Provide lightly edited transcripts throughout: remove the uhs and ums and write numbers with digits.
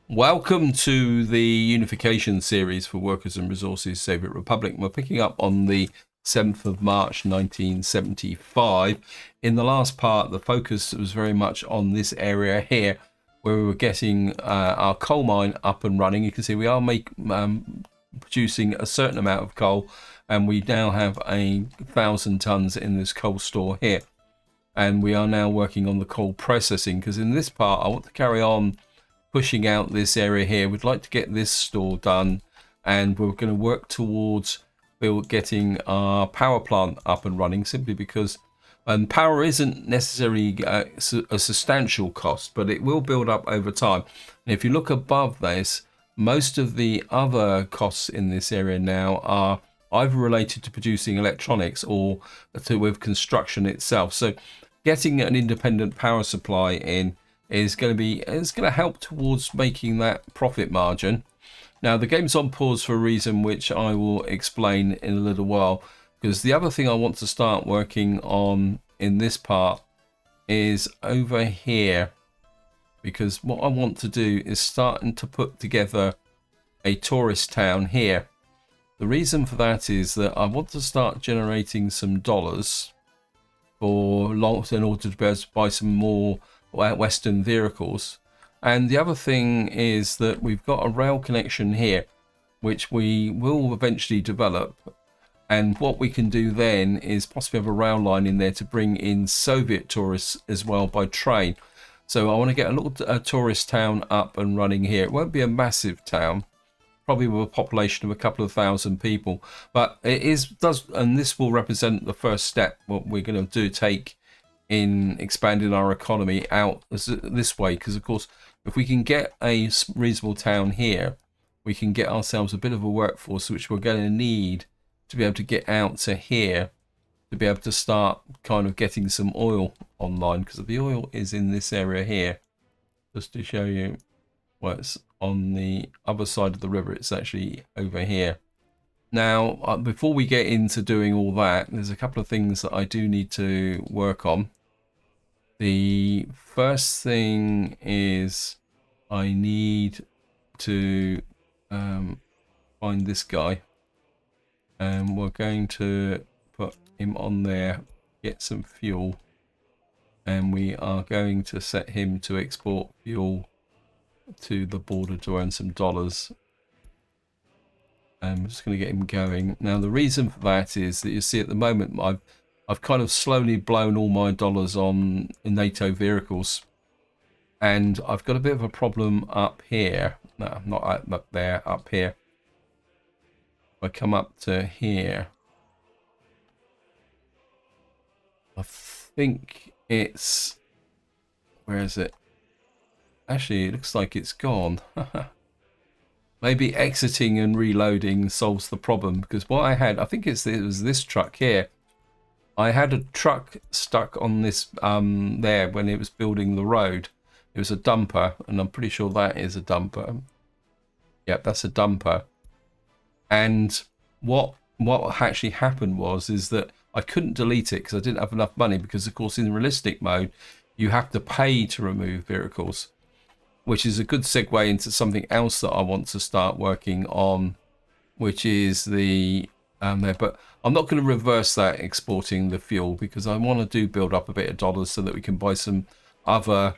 Welcome to the Unification series for Workers and Resources Soviet Republic. We're picking up on the 7th of March 1975. In the last part, the focus was very much on this area here, where we were getting our coal mine up and running. You can see we are producing a certain amount of coal, and we now have 1,000 tons in this coal store here. And we are now working on the coal processing, because in this part, I want to carry on pushing out this area here. We'd like to get this store done, and we're going to work towards getting our power plant up and running, simply because power isn't necessarily a substantial cost, but it will build up over time. And if you look above this, most of the other costs in this area now are either related to producing electronics or with construction itself. So getting an independent power supply in is going to help towards making that profit margin. Now the game's on pause for a reason which I will explain in a little while, because the other thing I want to start working on in this part is over here, because what I want to do is starting to put together a tourist town here. The reason for that is that I want to start generating some dollars in order to be able to buy some more Western vehicles. And the other thing is that we've got a rail connection here which we will eventually develop, and what we can do then is possibly have a rail line in there to bring in Soviet tourists as well by train. So I want to get a tourist town up and running here. It won't be a massive town, probably with a population of a couple of thousand people, but and this will represent the first step what we're going to take in expanding our economy out this way. Because of course, if we can get a reasonable town here, we can get ourselves a bit of a workforce which we're going to need to be able to get out to here, to be able to start kind of getting some oil online, because the oil is in this area here. Just to show you, well, it's on the other side of the river, it's actually over here. Now before we get into doing all that, there's a couple of things that I do need to work on. The first thing is I need to find this guy, and we're going to put him on there, get some fuel, and we are going to set him to export fuel to the border to earn some dollars. I'm just going to get him going. Now the reason for that is that you see at the moment I've kind of slowly blown all my dollars on NATO vehicles, and I've got a bit of a problem up here. No, not up there, up here. If I come up to here, I think it's, where is it? Actually, it looks like it's gone. Maybe exiting and reloading solves the problem, because what I had, I think it was this truck here. I had a truck stuck on this there when it was building the road. It was a dumper, and I'm pretty sure that is a dumper. Yep, that's a dumper. And what actually happened is that I couldn't delete it because I didn't have enough money, because of course in realistic mode you have to pay to remove vehicles, which is a good segue into something else that I want to start working on, which is the there. But I'm not going to reverse that exporting the fuel, because I want to build up a bit of dollars so that we can buy some other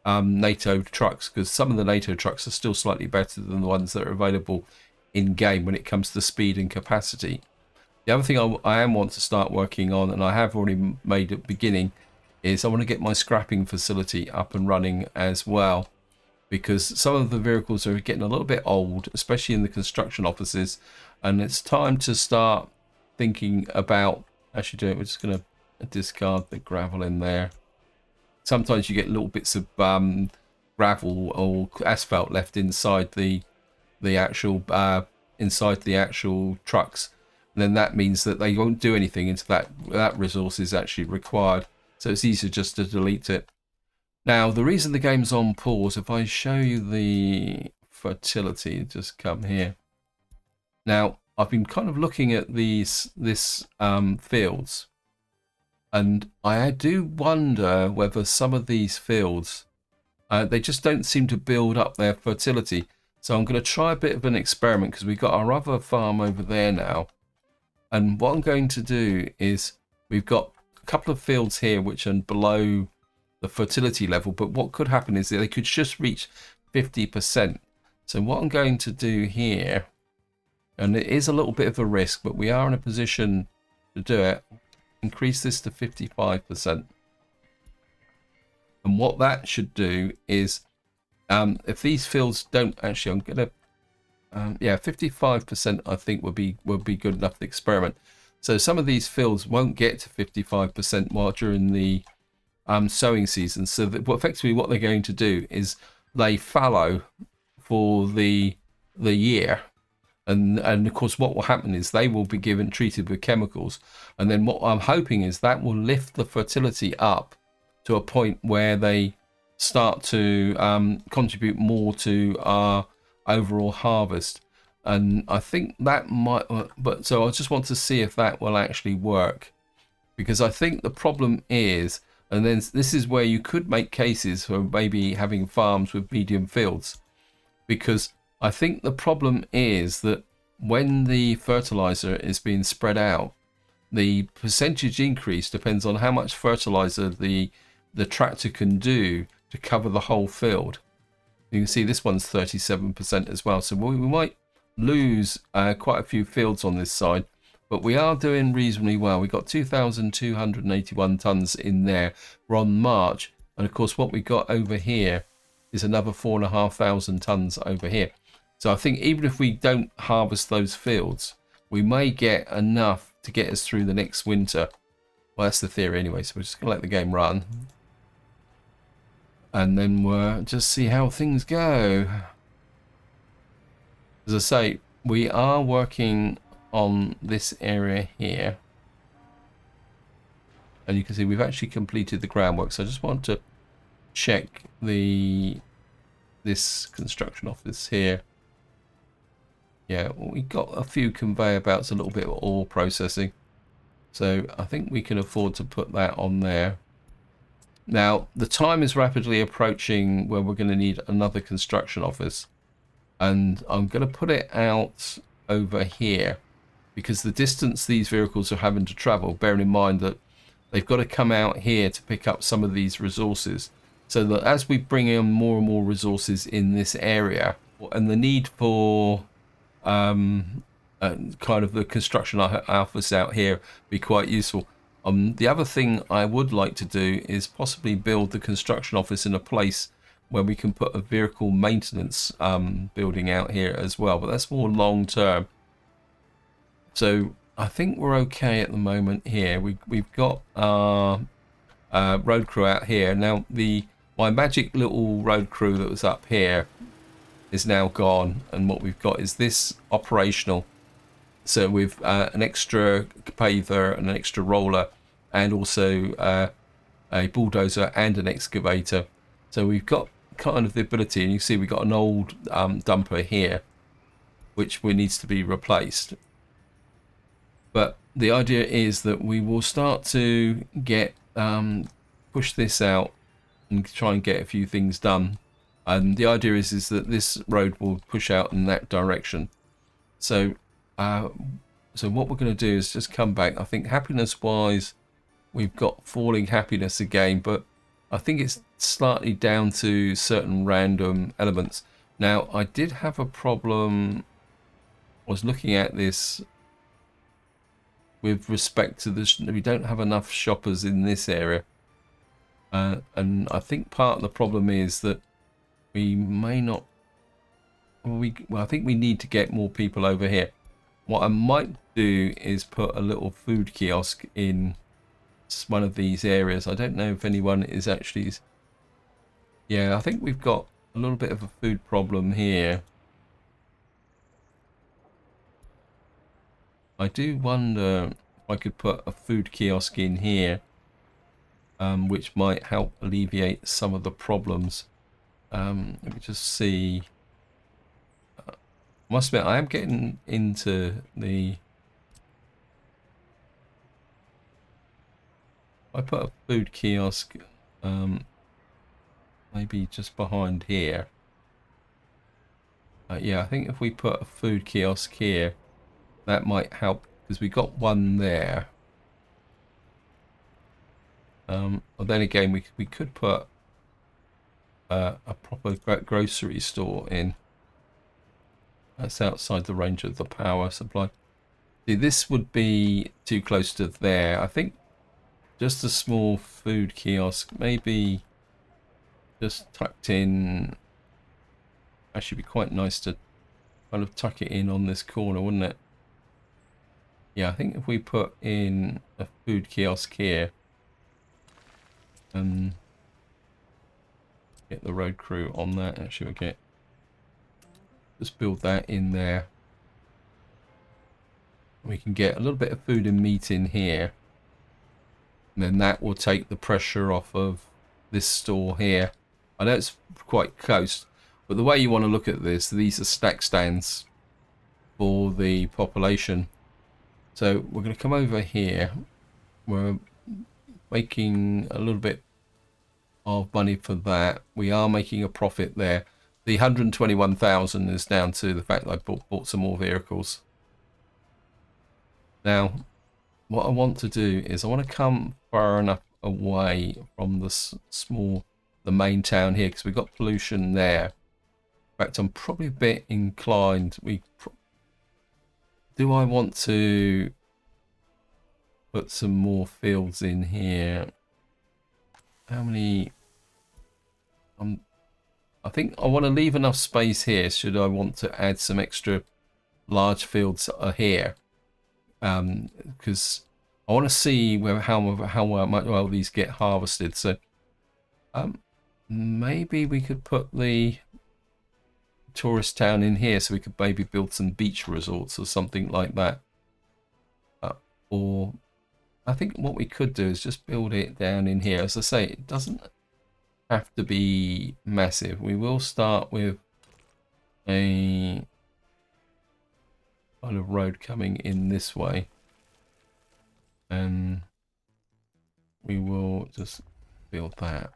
NATO trucks, because some of the NATO trucks are still slightly better than the ones that are available in game when it comes to speed and capacity. The other thing I want to start working on, and I have already made a beginning, is I want to get my scrapping facility up and running as well, because some of the vehicles are getting a little bit old, especially in the construction offices, and it's time to start thinking about actually doing it. We're just going to discard the gravel in there. Sometimes you get little bits of gravel or asphalt left inside the actual trucks, and then that means that they won't do anything until that resource is actually required. So it's easier just to delete it. Now, the reason the game's on pause, if I show you the fertility, just come here. Now, I've been kind of looking at this fields, and I do wonder whether some of these fields They just don't seem to build up their fertility. So I'm going to try a bit of an experiment because we've got our other farm over there now. And what I'm going to do is we've got a couple of fields here which are below the fertility level. But what could happen is that they could just reach 50%. So what I'm going to do here, and it is a little bit of a risk, but we are in a position to do it, increase this to 55%. And what that should do is, if these fields don't actually, I'm gonna, yeah, 55% I think would be good enough to experiment. So some of these fields won't get to 55% while during the sowing season. So that, effectively, what they're going to do is lay fallow for the year. And of course, what will happen is they will be treated with chemicals. And then what I'm hoping is that will lift the fertility up to a point where they start to contribute more to our overall harvest. And I think that might, but so I just want to see if that will actually work, because I think the problem is, and then this is where you could make cases for maybe having farms with medium fields, because I think the problem is that when the fertilizer is being spread out, the percentage increase depends on how much fertilizer the tractor can do to cover the whole field. You can see this one's 37% as well. So we might lose quite a few fields on this side, but we are doing reasonably well. We got 2,281 tons in there. We're on March. And of course, what we got over here is another 4,500 tons over here. So I think even if we don't harvest those fields, we may get enough to get us through the next winter. Well, that's the theory anyway. So we're just going to let the game run. And then we'll just see how things go. As I say, we are working on this area here. And you can see we've actually completed the groundwork. So I just want to check this construction office here. Yeah, we got a few conveyor belts, a little bit of ore processing. So I think we can afford to put that on there. Now, the time is rapidly approaching where we're going to need another construction office. And I'm going to put it out over here, because the distance these vehicles are having to travel, bearing in mind that they've got to come out here to pick up some of these resources. So that as we bring in more and more resources in this area, and the need for kind of the construction office out here be quite useful. The other thing I would like to do is possibly build the construction office in a place where we can put a vehicle maintenance building out here as well, but that's more long term. So I think we're okay at the moment here. We've got our road crew out here now. My magic little road crew that was up here is now gone, and what we've got is this operational. So with an extra paver and an extra roller, and also a bulldozer and an excavator. So we've got kind of the ability, and you see we've got an old dumper here, which needs to be replaced. But the idea is that we will start to get push this out and try and get a few things done. And the idea is that this road will push out in that direction. So so what we're going to do is just come back. I think happiness wise, we've got falling happiness again, but I think it's slightly down to certain random elements. Now, I did have a problem. I was looking at this with respect to this. We don't have enough shoppers in this area. And I think part of the problem is that we may not. Well, I think we need to get more people over here. What I might do is put a little food kiosk in one of these areas. I don't know if anyone is actually. Yeah, I think we've got a little bit of a food problem here. I do wonder if I could put a food kiosk in here, which might help alleviate some of the problems. Let me just see. Must admit, I am getting into the. I put a food kiosk. maybe just behind here. Yeah, I think if we put a food kiosk here, that might help, because we got one there. But then again, we could put a proper grocery store in. That's outside the range of the power supply. See, this would be too close to there. I think just a small food kiosk, maybe just tucked in. Actually, be quite nice to kind of tuck it in on this corner, wouldn't it? Yeah, I think if we put in a food kiosk here and get the road crew on that, actually we'll just build that in there. We can get a little bit of food and meat in here. And then that will take the pressure off of this store here. I know it's quite close, but the way you want to look at this, these are stack stands for the population. So we're going to come over here. We're making a little bit of money for that. We are making a profit there. The 121,000 is down to the fact that I bought some more vehicles. Now, what I want to do is I want to come far enough away from the main town here, because we've got pollution there. In fact, I'm probably a bit inclined. Do I want to put some more fields in here? How many? I think I want to leave enough space here should I want to add some extra large fields here, because I want to see how well these get harvested. So maybe we could put the tourist town in here, so we could maybe build some beach resorts or something like that. Or I think what we could do is just build it down in here. As I say, it doesn't have to be massive. We will start with a kind of road coming in this way, and we will just build that.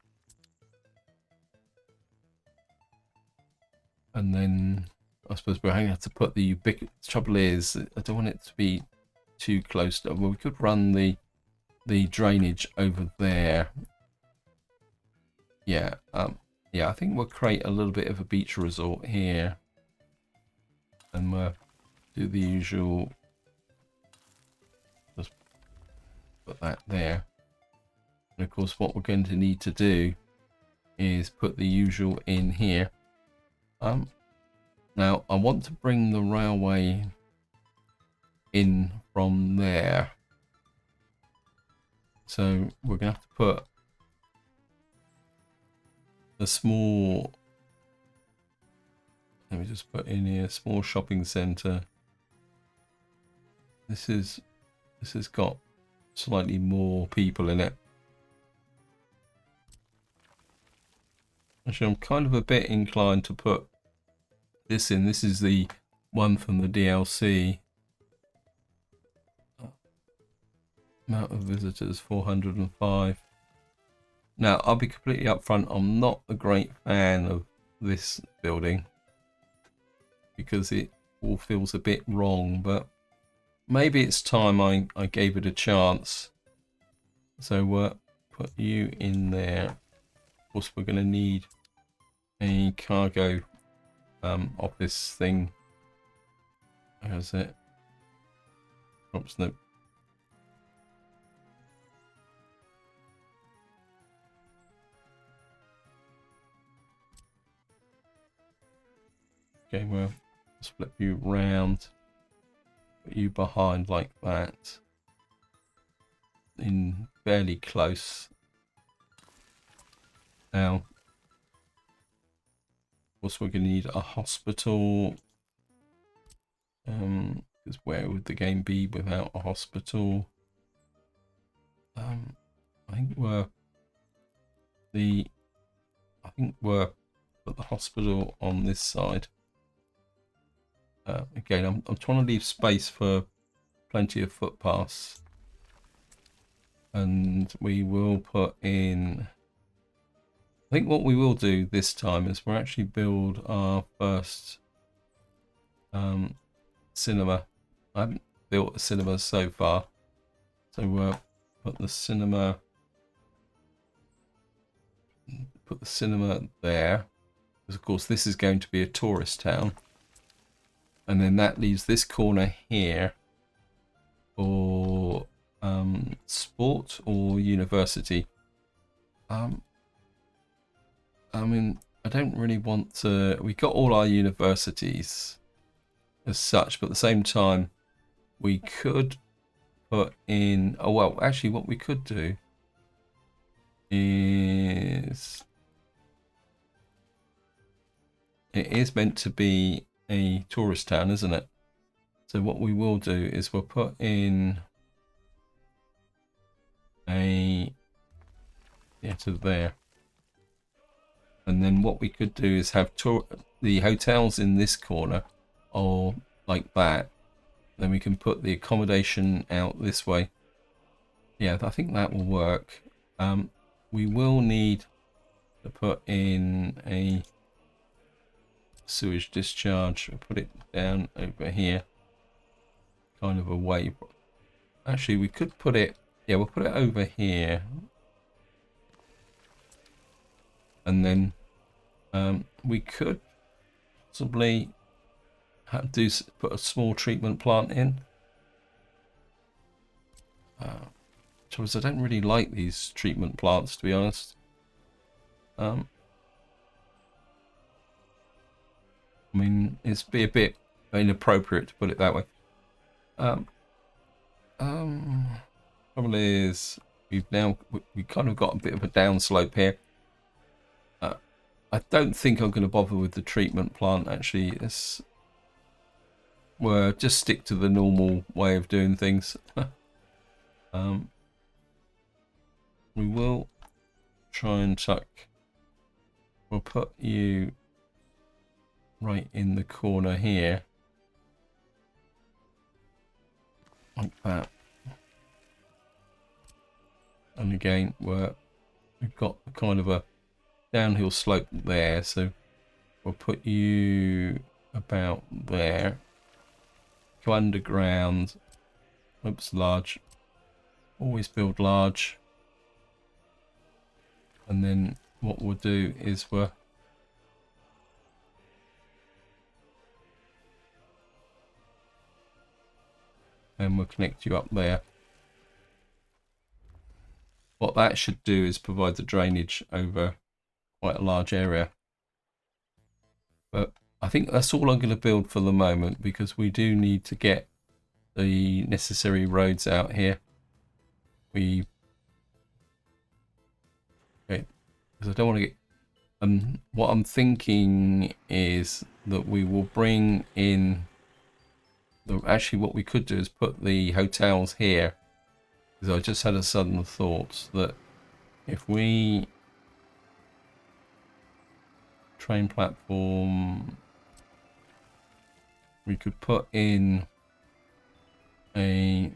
And then I suppose we're going to have to put the ubiquitous. Trouble is, I don't want it to be too close to. Well, we could run the drainage over there. Yeah, yeah. I think we'll create a little bit of a beach resort here, and we'll do the usual. Just put that there. And of course, what we're going to need to do is put the usual in here. Now I want to bring the railway in from there, so we're gonna have to put a small, let me just put in here, small shopping center. This has got slightly more people in it. Actually, I'm kind of a bit inclined to put this in. This is the one from the DLC. Amount of visitors 405. Now, I'll be completely upfront. I'm not a great fan of this building because it all feels a bit wrong, but maybe it's time I gave it a chance. So put you in there. Of course, we're going to need a cargo office thing. How's it? Oops, no. Okay, well, flip you round, put you behind like that, in fairly close. Now, of course, we're going to need a hospital, because where would the game be without a hospital? I think we're put the hospital on this side. Again, I'm trying to leave space for plenty of footpaths, and we will put in I think what we will do this time is we'll actually build our first cinema. I haven't built a cinema so far, so we'll put the cinema there, because of course this is going to be a tourist town, and then that leaves this corner here for sport or university. I mean, I don't really want to. We got all our universities as such, but at the same time, we could put in. Oh well, actually, what we could do is it is meant to be a tourist town, isn't it? So what we will do is we'll put in a to there. And then what we could do is have the hotels in this corner, or like that. Then we can put the accommodation out this way. Yeah, I think that will work. We will need to put in a sewage discharge. I'll put it down over here, kind of away. Actually, we could put it. Yeah, we'll put it over here, and then we could possibly put a small treatment plant in. Because I don't really like these treatment plants, to be honest. I mean, it's be a bit inappropriate to put it that way. Problem is, we kind of got a bit of a downslope here. I don't think I'm going to bother with the treatment plant, actually. We'll just stick to the normal way of doing things. We will try and tuck. We'll put you right in the corner here. Like that. And again, we've got kind of a downhill slope there, so we'll put you about there. Go underground. Oops, large. Always build large. And then what we'll do is we'll connect you up there. What that should do is provide the drainage over quite a large area. But I think that's all I'm going to build for the moment, because we do need to get the necessary roads out here. Okay, because I don't want to get. What I'm thinking is that we will bring in. Actually, what we could do is put the hotels here, because I just had a sudden thought that if we train platform, we could put in a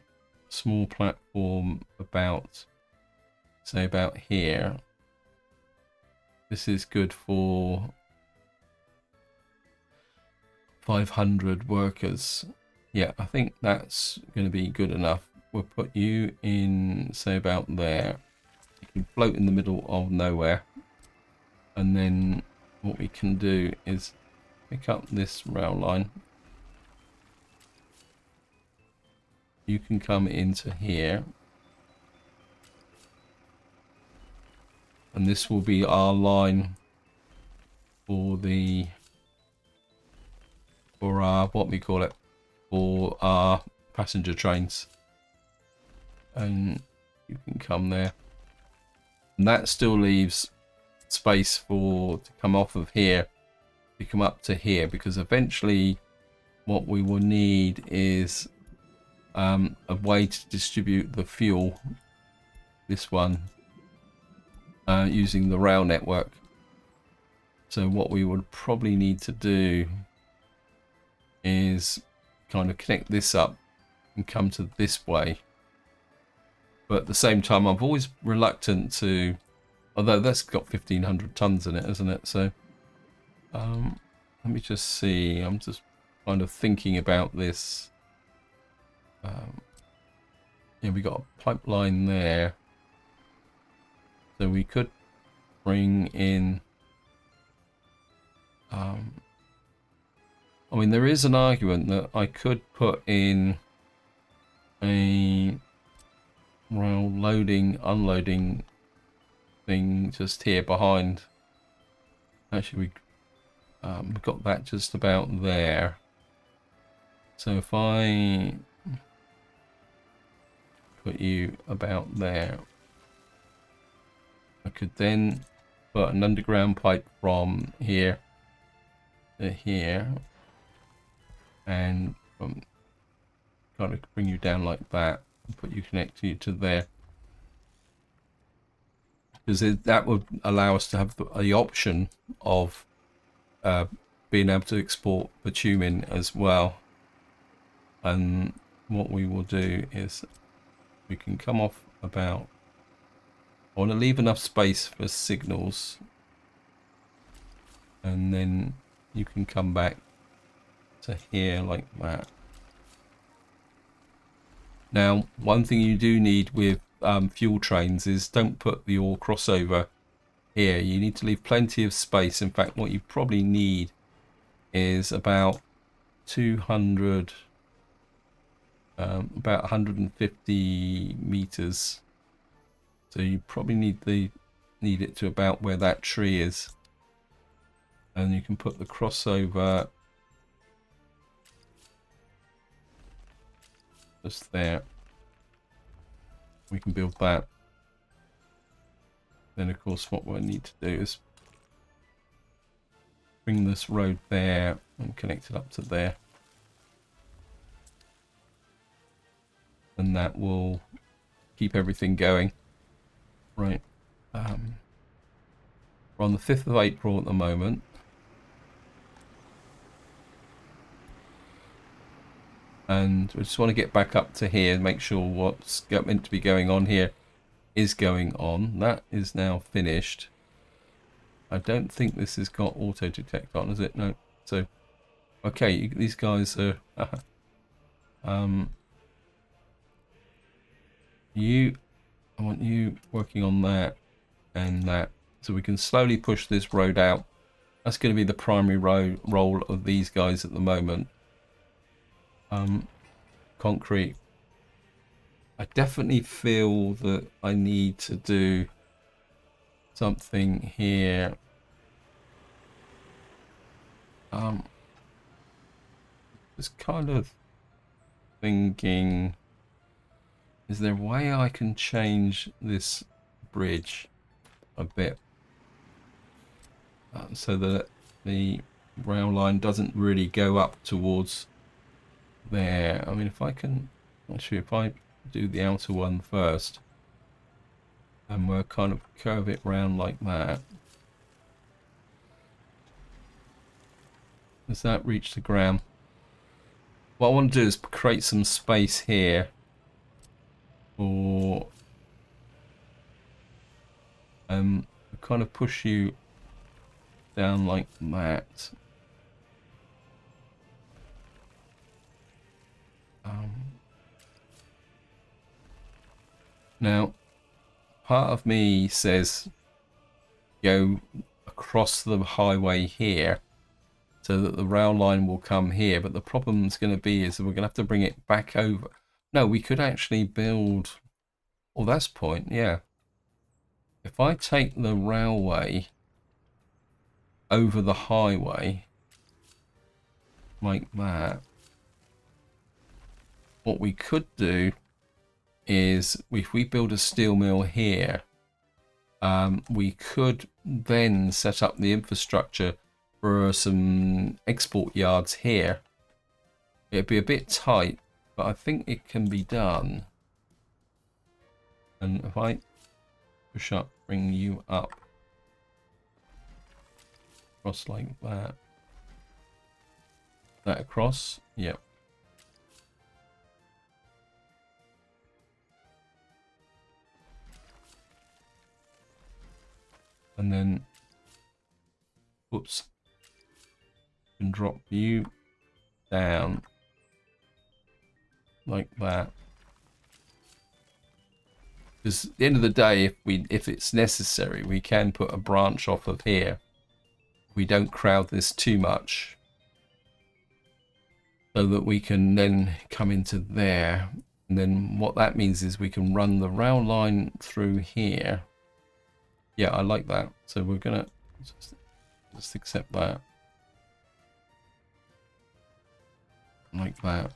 small platform about, say, about here. This is good for 500 workers. Yeah, I think that's going to be good enough. We'll put you in, say, about there. You can float in the middle of nowhere. And then what we can do is pick up this rail line. You can come into here. And this will be our line for our, what we call it, for our passenger trains. And you can come there. And that still leaves space to come off of here to come up to here, because eventually what we will need is a way to distribute the fuel, this one, using the rail network. So what we would probably need to do is kind of connect this up and come to this way. But at the same time, I'm always reluctant to Although that's got 1,500 tons in it, isn't it? So let me just see. I'm just kind of thinking about this. Yeah, we got a pipeline there. So we could bring in... I mean, there is an argument that I could put in a rail loading, unloading thing just here behind. Actually, we've got that just about there. So if I put you about there, I could then put an underground pipe from here to here, and kind of bring you down like that, and put you connected to there, because that would allow us to have the option of being able to export bitumen as well. And what we will do is we can come off about... I want to leave enough space for signals, and then you can come back to here like that. Now, one thing you do need with fuel trains is don't put the ore crossover here. You need to leave plenty of space. In fact, what you probably need is about 200, about 150 meters. So you probably need it to about where that tree is, and you can put the crossover just there. We can build that. Then of course what we need to do is bring this road there and connect it up to there, and that will keep everything going. Right, we're on the 5th of April at the moment, and we just want to get back up to here and make sure what's meant to be going on here is going on. That is now finished. I don't think this has got auto detect on, is it? No. So okay, these guys are I want you working on that and that, so we can slowly push this road out. That's going to be the primary role of these guys at the moment. Concrete. I definitely feel that I need to do something here. Just kind of thinking, is there a way I can change this bridge a bit so that the rail line doesn't really go up towards there? I mean, if I can, actually, if I do the outer one first, and we'll kind of curve it round like that. Does that reach the ground? What I want to do is create some space here for kind of push you down like that. Now, part of me says go across the highway here so that the rail line will come here, but the problem is going to be is that we're going to have to bring it back over. No, we could actually build... Oh, that's point, yeah. If I take the railway over the highway like that, what we could do is, if we build a steel mill here, we could then set up the infrastructure for some export yards here. It'd be a bit tight, but I think it can be done. And if I push up, bring you up, across like that. That across, yep. and then, whoops, and drop you down like that. Because at the end of the day, if it's necessary, we can put a branch off of here. We don't crowd this too much, so that we can then come into there. And then what that means is we can run the rail line through here. Yeah, I like that. So we're gonna just accept that. Like that.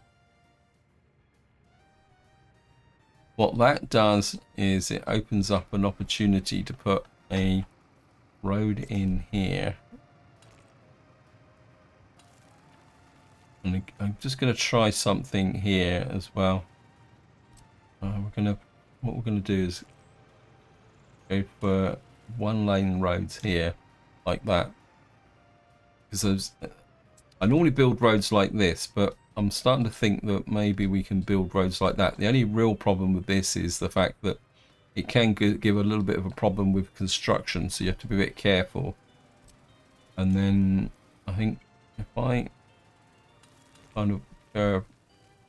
What that does is it opens up an opportunity to put a road in here. And I'm just going to try something here as well. What we're gonna do is go for 1-lane roads here, like that. Because I normally build roads like this, but I'm starting to think that maybe we can build roads like that. The only real problem with this is the fact that it can give a little bit of a problem with construction, so you have to be a bit careful. And then I think if I kind of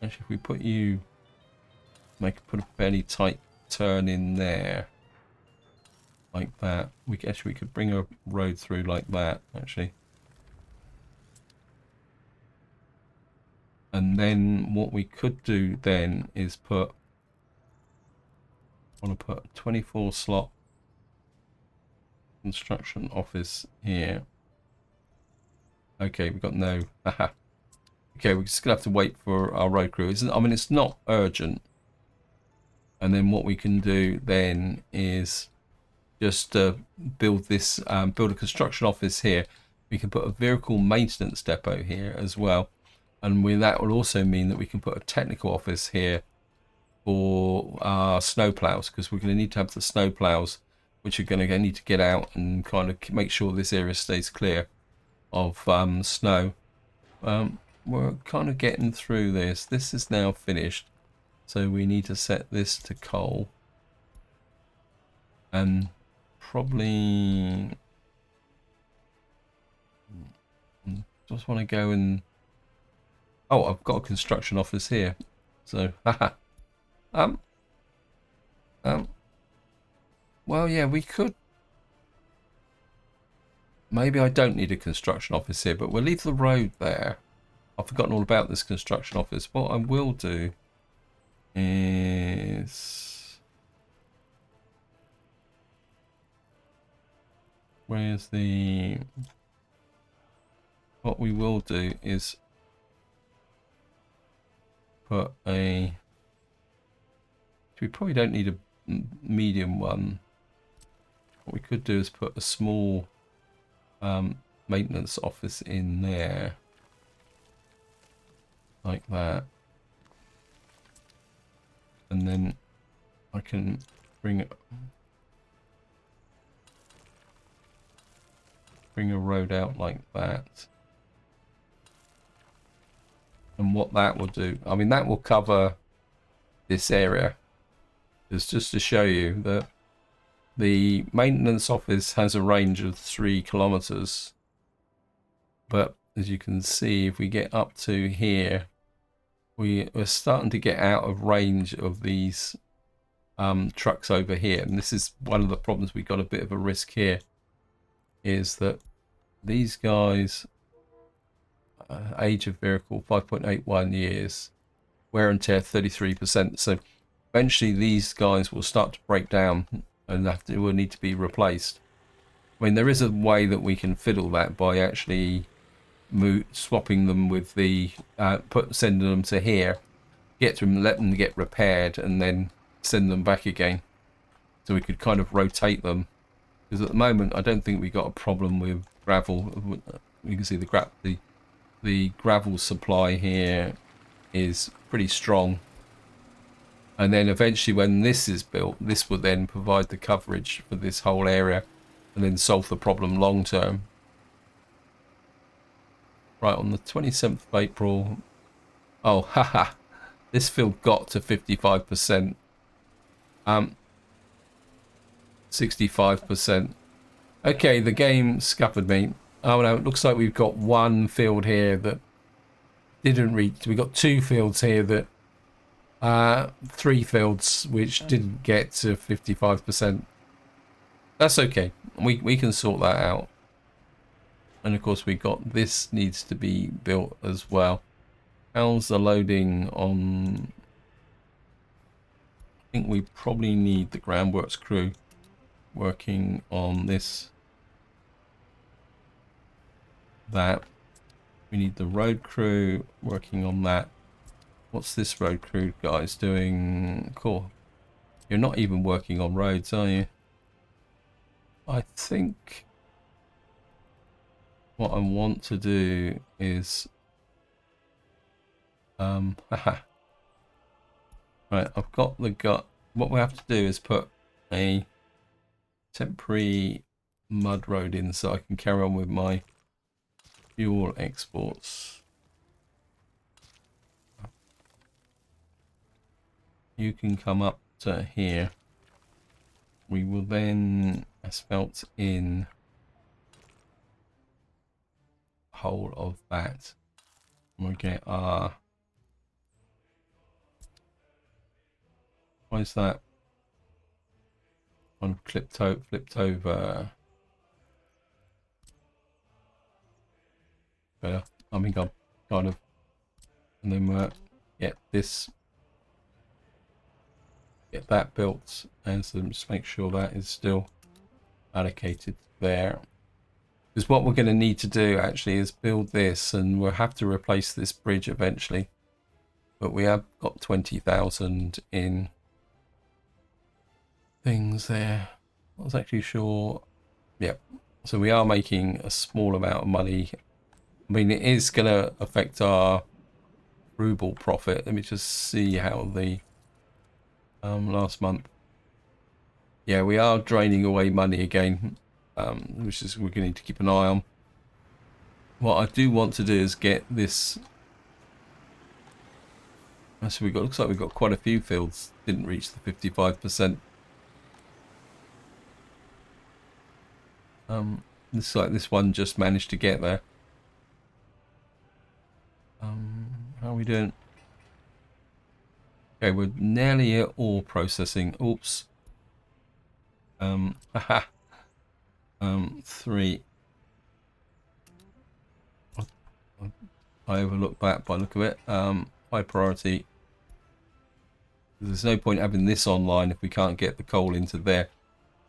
actually, if we put you, put a fairly tight turn in there, like that. We could bring a road through like that, actually. And then what we could do then is I want to put a 24 slot construction office here. Okay, we've got no. Okay, we're just gonna have to wait for our road crew. I mean, it's not urgent. And then what we can do then is just build a construction office here. We can put a vehicle maintenance depot here as well. And that will also mean that we can put a technical office here for our snow plows, because we're going to need to have the snow plows, which are going to need to get out and kind of make sure this area stays clear of snow. We're kind of getting through this. This is now finished. So we need to set this to coal. And probably just want to go and... Oh, I've got a construction office here. So, well, yeah, we could. Maybe I don't need a construction office here, but we'll leave the road there. I've forgotten all about this construction office. What I will do is... Where's the... What we will do is put a... We probably don't need a medium one. What we could do is put a small maintenance office in there. Like that. And then I can bring a road out like that. And what that will do, I mean, that will cover this area. It's just to show you that the maintenance office has a range of 3 kilometers. But as you can see, if we get up to here, we're starting to get out of range of these trucks over here. And this is one of the problems. We got a bit of a risk here, is that these guys, age of vehicle 5.81 years, wear and tear 33%. So eventually these guys will start to break down and will need to be replaced. I mean, there is a way that we can fiddle that by actually swapping them with the sending them to here, get to them, let them get repaired, and then send them back again. So we could kind of rotate them, because at the moment I don't think we got a problem with gravel. You can see the gravel supply here is pretty strong. And then eventually when this is built, this will then provide the coverage for this whole area and then solve the problem long term. Right, on the 27th of April, oh, haha, this field got to 55%. 65%. Okay, the game scuppered me. Oh no, it looks like we've got one field here that didn't reach. We got two fields here that, three fields which didn't get to 55%. That's okay. We can sort that out. And of course we got this needs to be built as well. How's the loading on? I think we probably need the groundworks crew working on this. That. We need the road crew working on that. What's this road crew guys doing? Cool. You're not even working on roads, are you? I think what I want to do is haha. Right, I've got the gut. What we have to do is put a temporary mud road in so I can carry on with my fuel exports. You can come up to here. We will then asphalt in whole of that. We'll get our... Why is that one flipped over? Better. I think I'm kind of... And then get this... Get that built, and so just make sure that is still allocated there. Because what we're going to need to do actually is build this, and we'll have to replace this bridge eventually. But we have got 20,000 in things there. I was actually sure. Yep. So we are making a small amount of money. I mean, it is going to affect our ruble profit. Let me just see how the last month. Yeah, we are draining away money again, which is we're going to need to keep an eye on. What I do want to do is get this. So we got, looks like we've got quite a few fields didn't reach the 55%. Looks like this one just managed to get there. How are we doing? Okay, we're nearly at all processing. Oops. Haha. 3. I overlooked that by the look of it. High priority. There's no point having this online if we can't get the coal into there.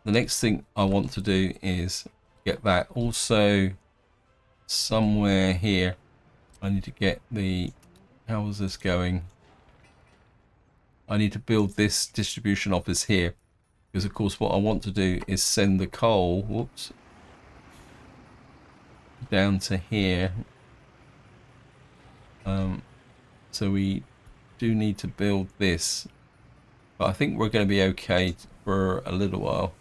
The next thing I want to do is get that. Also, somewhere here, I need to get the... How is this going? I need to build this distribution office here. Because, of course, what I want to do is send the coal... Whoops. Down to here. So we do need to build this. But I think we're going to be okay for a little while.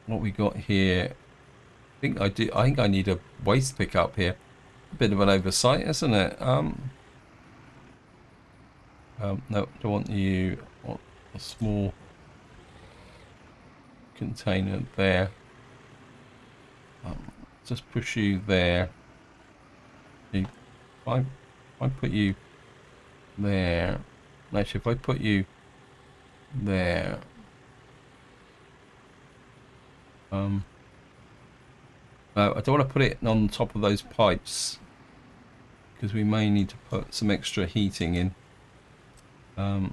What we got here... I think I need a waste pickup here. A bit of an oversight, isn't it? No, don't want you. I want a small container there. Just push you there. If I put you there. Actually, if I put you there. I don't want to put it on top of those pipes because we may need to put some extra heating in. I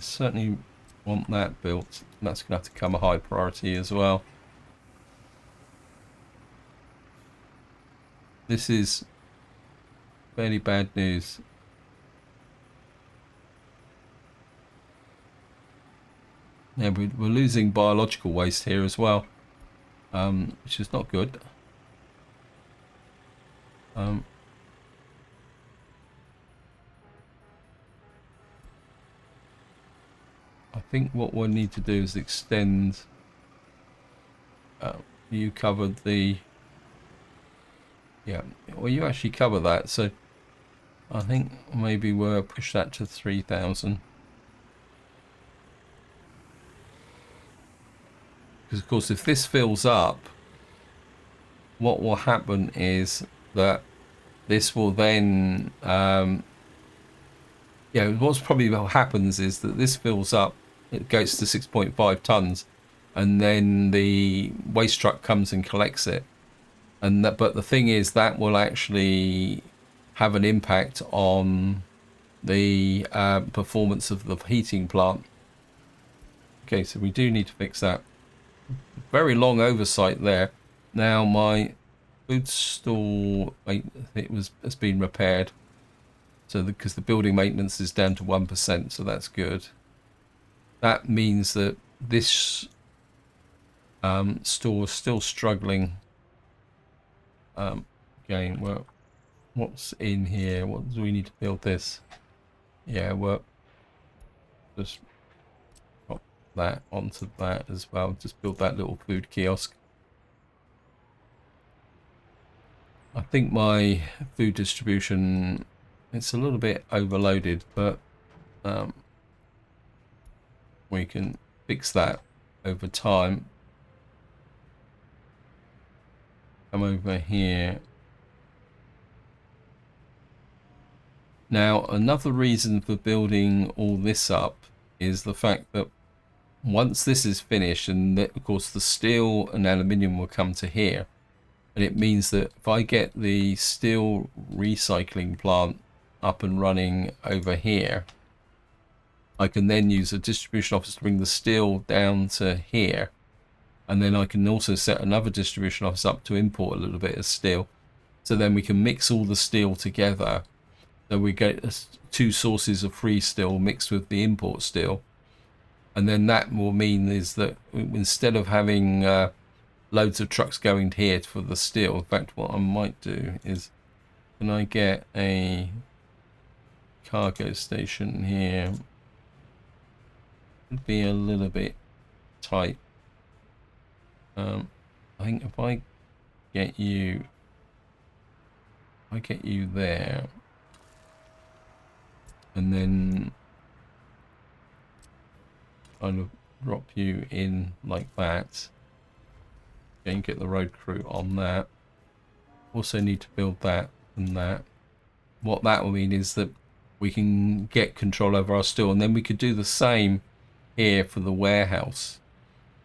certainly want that built. That's going to have to come a high priority as well. This is fairly bad news. Yeah, we're losing biological waste here as well. Which is not good. I think what we'll need to do is extend. You covered the. Yeah, well, you actually cover that, so I think maybe we'll push that to 3,000. Because of course, if this fills up, what will happen is that this will then, what's probably what happens is that this fills up, it goes to 6.5 tons, and then the waste truck comes and collects it. And that, but the thing is, that will actually have an impact on the performance of the heating plant. Okay, so we do need to fix that. Very long oversight there. Now my food store, has been repaired. So because the building maintenance is down to 1%, so that's good. That means that this store is still struggling. Again, well, what's in here? What do we need to build this? Yeah, well, just pop that onto that as well. Just build that little food kiosk. I think my food distribution, it's a little bit overloaded, but we can fix that over time. Come over here. Now, another reason for building all this up is the fact that once this is finished, and of course the steel and aluminium will come to here, and it means that if I get the steel recycling plant up and running over here, I can then use a distribution office to bring the steel down to here, and then I can also set another distribution office up to import a little bit of steel, so then we can mix all the steel together. So we get two sources of free steel mixed with the import steel, and then that will mean is that instead of having loads of trucks going here for the steel, in fact what I might do is, can I get a cargo station here? It'd be a little bit tight. I think if I get you there, and then kind of drop you in like that, and get the road crew on that. Also need to build that and that. What that will mean is that we can get control over our steel, and then we could do the same here for the warehouse,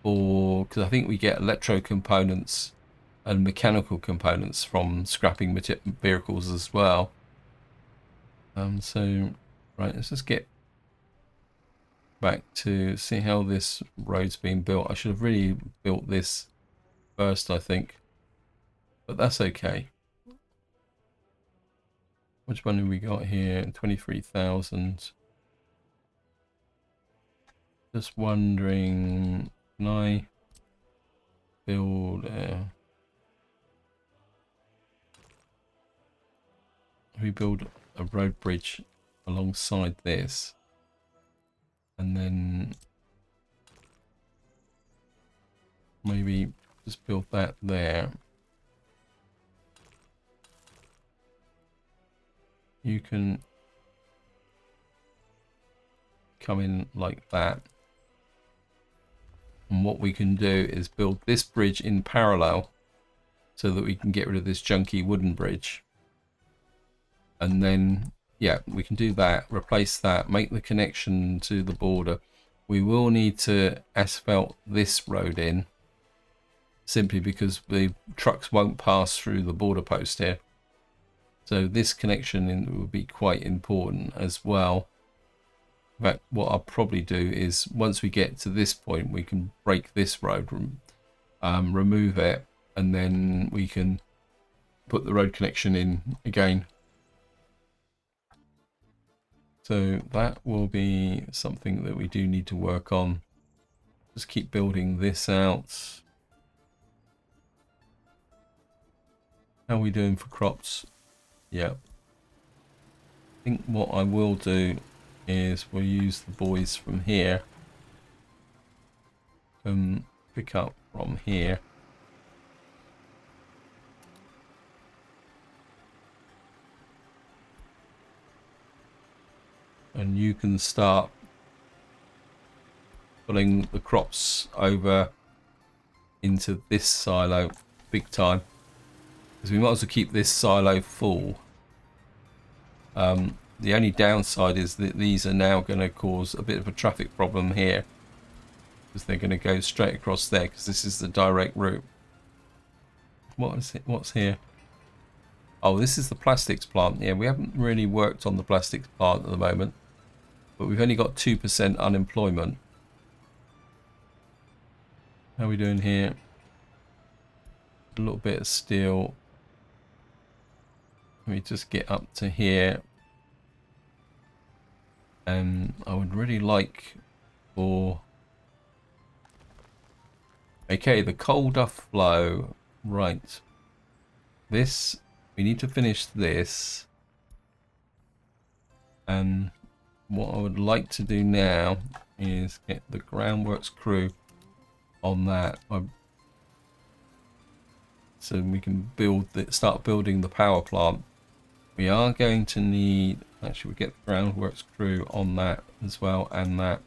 or because I think we get electro components and mechanical components from scrapping vehicles as well. So right, let's just get back to see how this road's being built. I should have really built this first, I think, but that's okay. Which one have we got here? 23,000. Just wondering, can I build we build a road bridge alongside this, and then maybe just build that there. You can come in like that, and what we can do is build this bridge in parallel so that we can get rid of this junky wooden bridge, and then yeah, we can do that, replace that, make the connection to the border. We will need to asphalt this road in, simply because the trucks won't pass through the border post here. So this connection will be quite important as well. In fact, what I'll probably do is once we get to this point, we can break this road, remove it, and then we can put the road connection in again. So that will be something that we do need to work on. Just keep building this out. How are we doing for crops? Yeah. I think what I will do is we'll use the boys from here and pick up from here. And you can start pulling the crops over into this silo big time, because we might as well keep this silo full. The only downside is that these are now going to cause a bit of a traffic problem here, because they're going to go straight across there, because this is the direct route. What is it? What's here? Oh, this is the plastics plant. Yeah, we haven't really worked on the plastics plant at the moment, but we've only got 2% unemployment. How are we doing here? A little bit of steel. Let me just get up to here. And I would really like for... Okay, the coal doth flow. Right. This, we need to finish this. And what I would like to do now is get the groundworks crew on that. So we can start building the power plant. We are going to need, actually we get the groundworks crew on that as well, and that.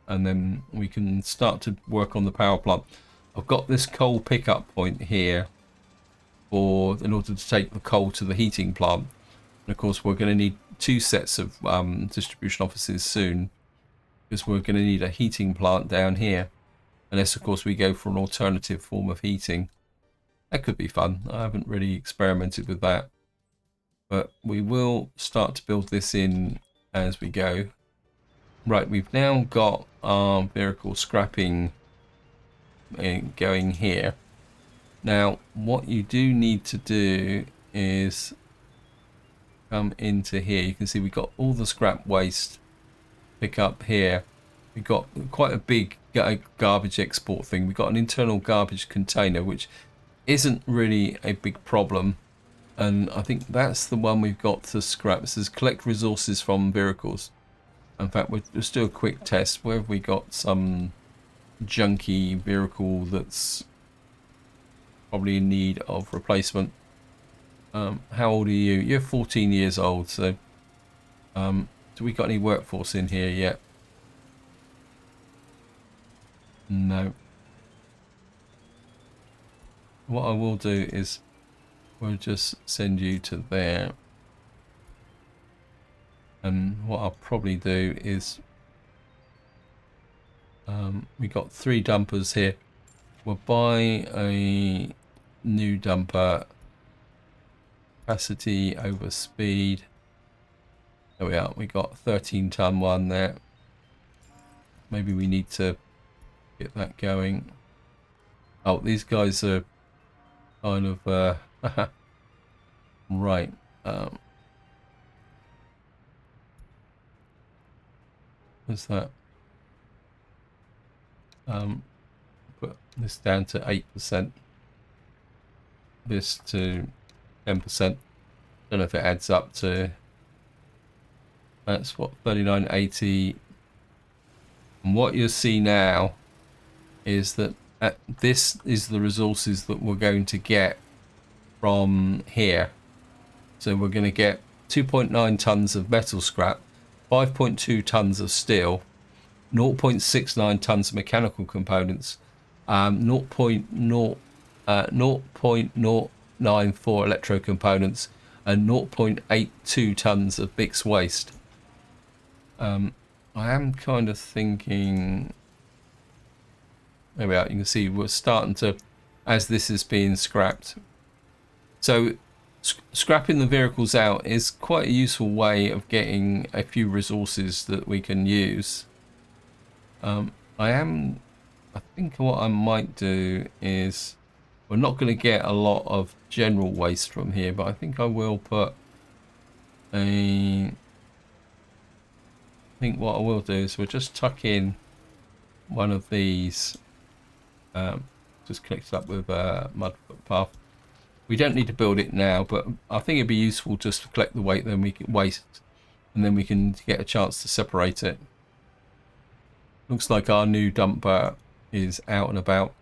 And then we can start to work on the power plant. I've got this coal pickup point here in order to take the coal to the heating plant. And of course we're going to need 2 sets of distribution offices soon, because we're going to need a heating plant down here. Unless of course we go for an alternative form of heating. That could be fun. I haven't really experimented with that. But we will start to build this in as we go. Right, we've now got our vehicle scrapping going here. Now, what you do need to do is come into here. You can see we've got all the scrap waste pick up here. We've got quite a big garbage export thing. We've got an internal garbage container, which isn't really a big problem, and I think that's the one we've got to scrap. It says collect resources from vehicles. In fact, we'll just do a quick test. Where have we got some junky vehicle that's probably in need of replacement? How old are you? You're 14 years old, so do we got any workforce in here yet? No. What I will do is we'll just send you to there. And what I'll probably do is we got 3 dumpers here. We'll buy a new dumper. Capacity over speed. There we are. We got 13-ton one there. Maybe we need to get that going. Oh, these guys are kind of right. What's that? Put this down to 8%. This to 10%. Don't know if it adds up to. That's what 39.80. And what you'll see now is that this is the resources that we're going to get from here. So we're going to get 2.9 tons of metal scrap, 5.2 tons of steel, 0.69 tons of mechanical components, 0.094 electro components, and 0.82 tons of mixed waste. I am kind of thinking. There we are. You can see we're starting to, as this is being scrapped. So scrapping the vehicles out is quite a useful way of getting a few resources that we can use. I think what I might do is, we're not going to get a lot of general waste from here, but I think I will put I think what I will do is we'll just tuck in one of these, just connect it up with a mud footpath. We don't need to build it now, but I think it'd be useful just to collect the weight, then we can waste, and then we can get a chance to separate it. Looks like our new dumper is out and about.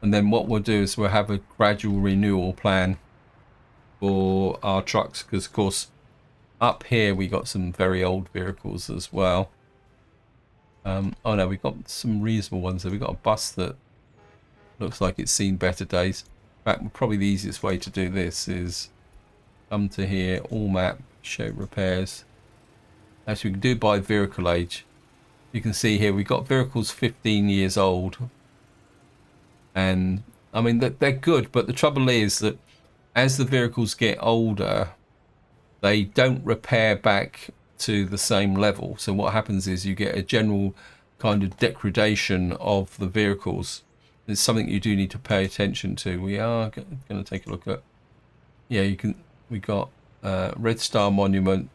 And then what we'll do is we'll have a gradual renewal plan for our trucks, because of course up here we got some very old vehicles as well. Oh no, we've got some reasonable ones there. We've got a bus that looks like it's seen better days. In fact, probably the easiest way to do this is come to here, all map, show repairs. Actually, we can do it by vehicle age. You can see here we've got vehicles 15 years old, and I mean they're good, but the trouble is that as the vehicles get older, they don't repair back to the same level. So what happens is you get a general kind of degradation of the vehicles. It's something you do need to pay attention to. We are going to take a look at, yeah, you can, we got Red Star Monument.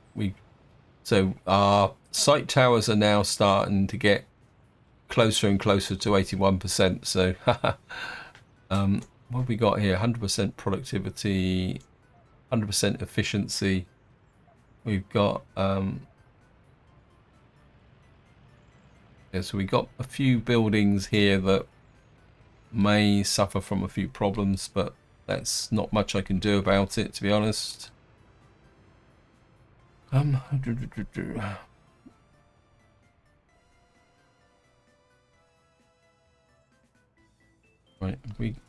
So our sight towers are now starting to get closer and closer to 81%. So what have we got here? 100% productivity, 100% efficiency. We've got yeah, so we got a few buildings here that may suffer from a few problems, but that's not much I can do about it, to be honest. Right,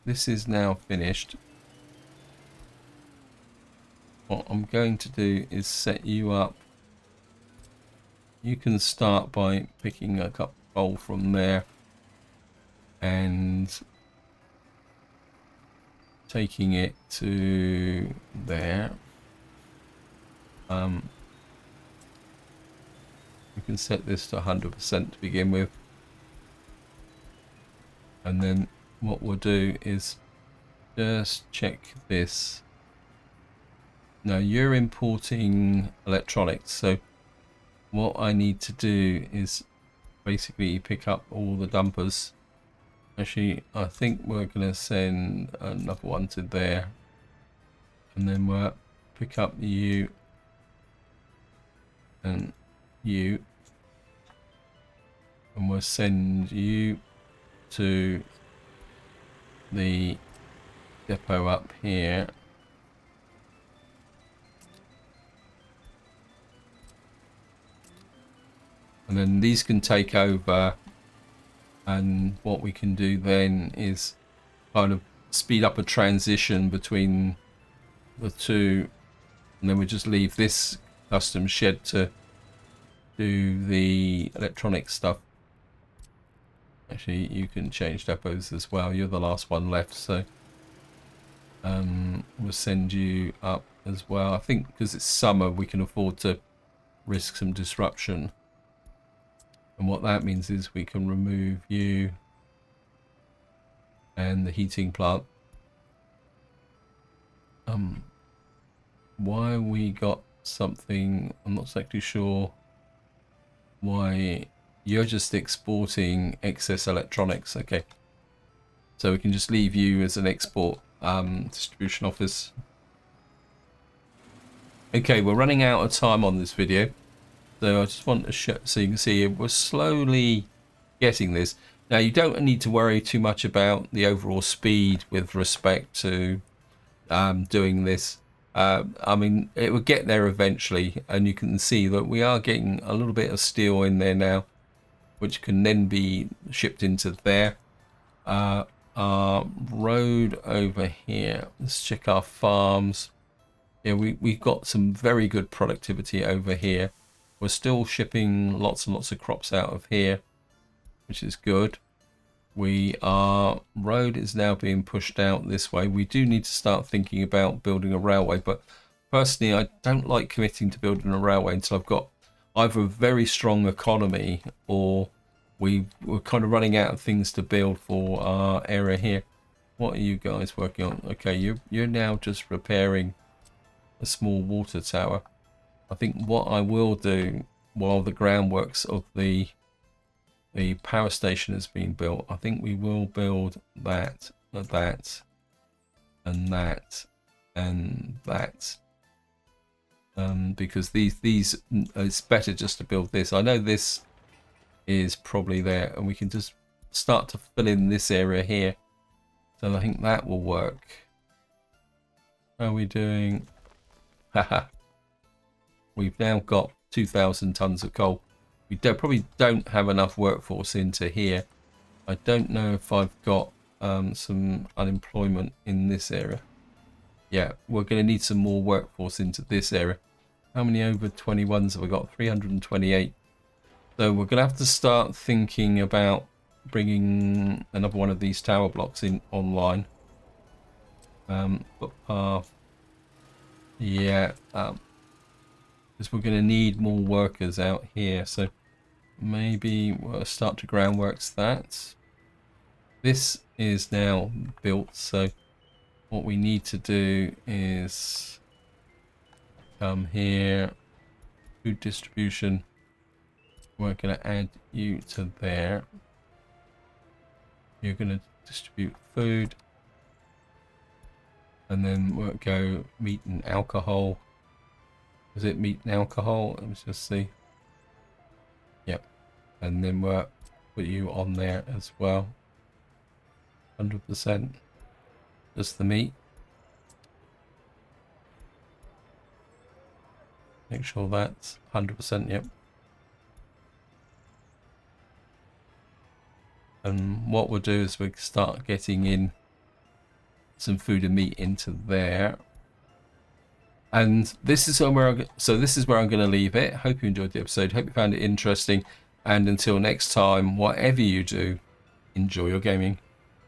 this is now finished. What I'm going to do is set you up. You can start by picking a coal from there and taking it to there. We can set this to 100% to begin with, and then what we'll do is just check this. Now you're importing electronics, so what I need to do is basically pick up all the dumpers. Actually, I think we're going to send another one to there, and then we'll pick up you and you, and we'll send you to the depot up here. And then these can take over, and what we can do then is kind of speed up a transition between the two, and then we just leave this custom shed to do the electronic stuff. Actually, you can change depots as well. You're the last one left, so we'll send you up as well. I think because it's summer, we can afford to risk some disruption. And what that means is we can remove you and the heating plant. Why we got something, I'm not exactly sure why. You're just exporting excess electronics. Okay, so we can just leave you as an export distribution office. Okay, we're running out of time on this video, so I just want to show, so you can see we're slowly getting this. Now you don't need to worry too much about the overall speed with respect to doing this. I mean, it will get there eventually, and you can see that we are getting a little bit of steel in there now, which can then be shipped into there. Our road over here, let's check our farms. Yeah, we've got some very good productivity over here. We're still shipping lots and lots of crops out of here, which is good. Our road is now being pushed out this way. We do need to start thinking about building a railway, but personally I don't like committing to building a railway until I've got either a very strong economy or we're kind of running out of things to build for our area here. What are you guys working on? Okay, you're now just repairing a small water tower. I think what I will do while the groundworks of the power station has been built, I think we will build that, and that, and that, and that. Because these it's better just to build this. I know this is probably there, and we can just start to fill in this area here. So I think that will work. How are we doing? Haha. We've now got 2,000 tons of coal. We probably don't have enough workforce into here. I don't know if I've got some unemployment in this area. Yeah, we're going to need some more workforce into this area. How many over 21s have we got? 328. So we're going to have to start thinking about bringing another one of these tower blocks in online. Footpath. Yeah, because we're going to need more workers out here. So maybe we'll start to groundworks that. This is now built, so what we need to do is come here, food distribution. We're going to add you to there. You're going to distribute food. And then we'll go meat and alcohol. Is it meat and alcohol? Let me just see. Yep. And then we'll put you on there as well. 100%. Just the meat. Make sure that's 100%, yep. And what we'll do is we'll start getting in some food and meat into there. And this is where I'm going to leave it. Hope you enjoyed the episode. Hope you found it interesting. And until next time, whatever you do, enjoy your gaming.